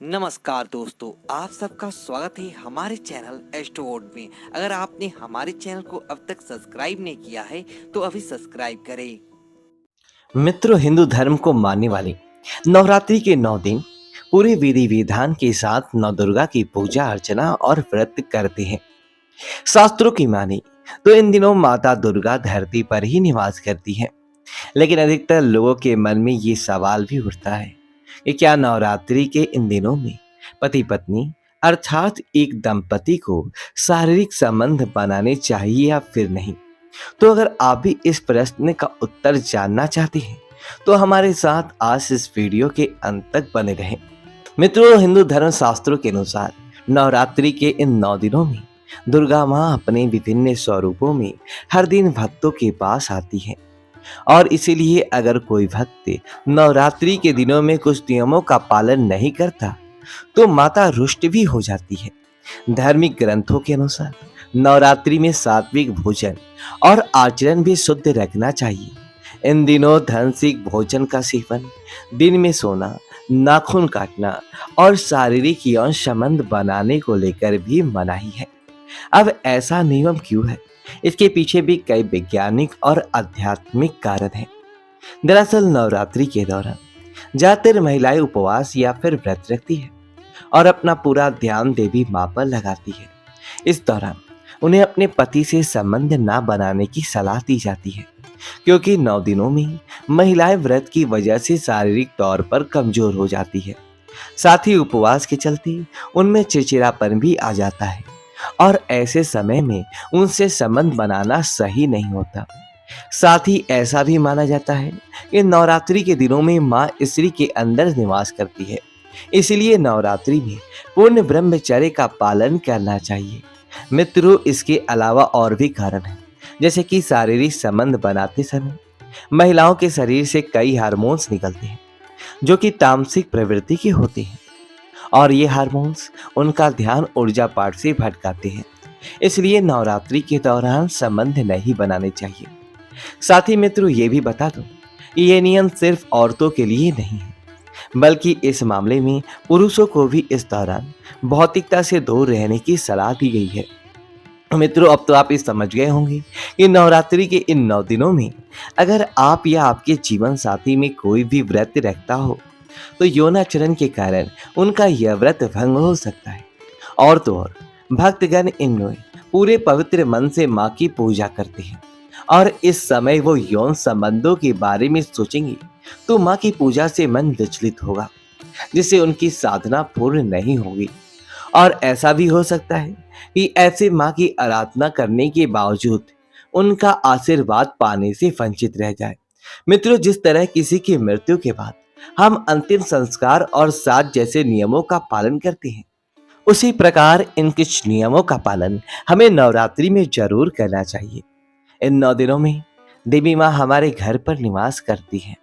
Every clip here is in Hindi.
नमस्कार दोस्तों, आप सबका स्वागत है हमारे चैनल एस्ट्रोवर्ल्ड में। अगर आपने हमारे चैनल को अब तक सब्सक्राइब नहीं किया है तो अभी सब्सक्राइब करें। मित्रों, हिंदू धर्म को मानने वाले नवरात्रि के 9 दिन पूरे विधि विधान के साथ नौ दुर्गा की पूजा अर्चना और व्रत करते हैं। शास्त्रों की माने तो इन दिनों माता दुर्गा धरती पर ही निवास करती है। लेकिन अधिकतर लोगों के मन में ये सवाल भी उठता है कि क्या नवरात्रि के इन दिनों में पति पत्नी अर्थात एक दंपति को शारीरिक संबंध बनाने चाहिए या फिर नहीं। तो अगर आप भी इस प्रश्न का उत्तर जानना चाहते हैं तो हमारे साथ आज इस वीडियो के अंत तक बने रहें। मित्रों, हिंदू धर्म शास्त्रों के अनुसार नवरात्रि के इन 9 दिनों में दुर्गा माँ अपने विभिन्न स्वरूपों में हर दिन भक्तों के पास आती है। और इसीलिए अगर कोई भक्त नवरात्रि के दिनों में कुछ नियमों का पालन नहीं करता तो माता रुष्ट भी हो जाती है। धार्मिक ग्रंथों के अनुसार नवरात्रि में सात्विक भोजन और आचरण भी शुद्ध रखना चाहिए। इन दिनों धनसिक भोजन का सेवन, दिन में सोना, नाखून काटना और शारीरिक यौन संबंध बनाने को लेकर भी मनाही है। अब ऐसा नियम क्यों है? इसके पीछे भी कई वैज्ञानिक और आध्यात्मिक कारण हैं। दरअसल नवरात्रि के दौरान ज्यादातर महिलाएं उपवास या फिर व्रत रखती है और अपना पूरा ध्यान देवी मां पर लगाती है। इस दौरान उन्हें अपने पति से संबंध ना बनाने की सलाह दी जाती है, क्योंकि 9 दिनों में महिलाएं व्रत की वजह से शारीरिक तौर पर कमजोर हो जाती है। साथ ही उपवास के चलते उनमें चिड़चिड़ापन भी आ जाता है और ऐसे समय में उनसे संबंध बनाना सही नहीं होता। साथ ही ऐसा भी माना जाता है कि नवरात्रि के दिनों में मां स्त्री के अंदर निवास करती है, इसलिए नवरात्रि में पूर्ण ब्रह्मचर्य का पालन करना चाहिए। मित्रों, इसके अलावा और भी कारण हैं, जैसे कि शारीरिक संबंध बनाते समय महिलाओं के शरीर से कई हार्मोन्स निकलते हैं जो कि तामसिक प्रवृत्ति के होते हैं और ये हार्मोन्स उनका ध्यान ऊर्जा पाठ से भटकाते हैं। इसलिए नवरात्रि के दौरान संबंध नहीं बनाने चाहिए। साथ ही मित्रों, ये भी बता दूं कि ये नियम सिर्फ औरतों के लिए नहीं है, बल्कि इस मामले में पुरुषों को भी इस दौरान भौतिकता से दूर रहने की सलाह दी गई है। मित्रों, अब तो आप ये समझ गए होंगे कि नवरात्रि के इन 9 दिनों में अगर आप या आपके जीवन साथी में कोई भी व्रत रखता हो तो यौनाचरण के कारण उनका यह व्रत भंग हो सकता है। और तो और भक्तगण इनमें पूरे पवित्र मन से माँ की पूजा करते हैं और इस समय वो यौन संबंधों के बारे में सोचेंगे तो माँ की पूजा से मन विचलित होगा, जिससे उनकी साधना पूर्ण नहीं होगी। और ऐसा भी हो सकता है कि ऐसे माँ की आराधना करने के बावजूद उनका आशीर्वाद पाने से वंचित रह जाए। मित्रों, जिस तरह किसी की मृत्यु के बाद हम अंतिम संस्कार और साथ जैसे नियमों का पालन करते हैं, उसी प्रकार इन कुछ नियमों का पालन हमें नवरात्रि में जरूर करना चाहिए। इन 9 दिनों में देवी माँ हमारे घर पर निवास करती है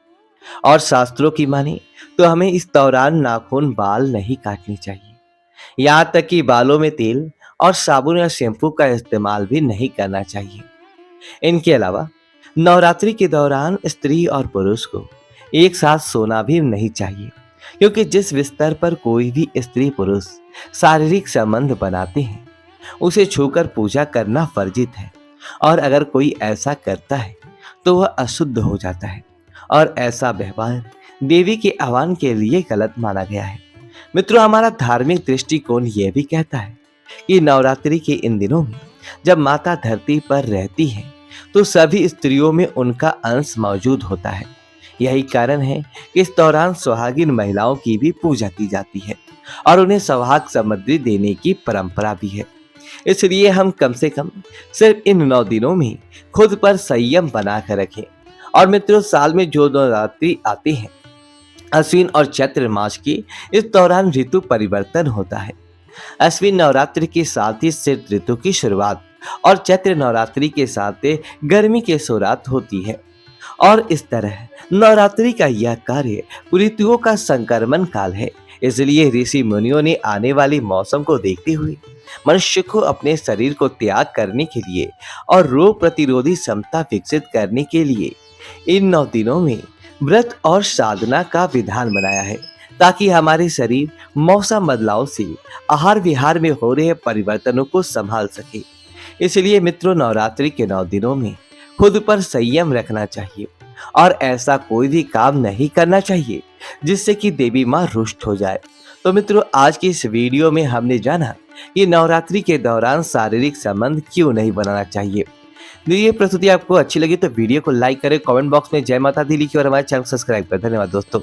और शास्त्रों की माने तो हमें इस दौरान नाखून बाल नहीं काटने चाहिए। यहाँ तक कि बालों में तेल और साबुन या शैम्पू का इस्तेमाल भी नहीं करना चाहिए। इनके अलावा नवरात्रि के दौरान स्त्री और पुरुष को एक साथ सोना भी नहीं चाहिए, क्योंकि जिस बिस्तर पर कोई भी स्त्री पुरुष शारीरिक संबंध बनाते हैं उसे छूकर पूजा करना वर्जित है और अगर कोई ऐसा करता है तो वह अशुद्ध हो जाता है और ऐसा व्यवहार देवी के आह्वान के लिए गलत माना गया है। मित्रों, हमारा धार्मिक दृष्टिकोण यह भी कहता है कि नवरात्रि के इन दिनों में जब माता धरती पर रहती है तो सभी स्त्रियों में उनका अंश मौजूद होता है। यही कारण है कि इस दौरान सुहागिन महिलाओं की भी पूजा की जाती है और उन्हें सौभाग्य समृद्धि देने की परंपरा भी है। इसलिए हम कम से कम सिर्फ इन 9 दिनों में खुद पर संयम बना कर रखें। और मित्रों, साल में जो नवरात्रि आते हैं, अश्विन और चैत्र मास की, इस दौरान ऋतु परिवर्तन होता है। अश्विन नवरात्रि के साथ ही शीत ऋतु की शुरुआत और चैत्र नवरात्रि के साथ गर्मी की शुरुआत होती है। और इस तरह नवरात्रि का यह कार्य ऋतुओं का संक्रमण काल है। इसलिए ऋषि मुनियों ने आने वाले मौसम को देखते हुए मनुष्य को अपने शरीर को त्याग करने के लिए और रोग प्रतिरोधी क्षमता विकसित करने के लिए इन 9 दिनों में व्रत और साधना का विधान बनाया है, ताकि हमारे शरीर मौसम बदलाव से आहार विहार में हो रहे परिवर्तनों को संभाल सके। इसलिए मित्रों, नवरात्रि के 9 दिनों में खुद पर संयम रखना चाहिए और ऐसा कोई भी काम नहीं करना चाहिए जिससे कि देवी माँ रुष्ट हो जाए। तो मित्रों, आज की इस वीडियो में हमने जाना कि नवरात्रि के दौरान शारीरिक संबंध क्यों नहीं बनाना चाहिए। ये प्रस्तुति आपको अच्छी लगी तो वीडियो को लाइक करें, कमेंट बॉक्स में जय माता दी लिखिए और हमारे चैनल को सब्सक्राइब करें। धन्यवाद दोस्तों।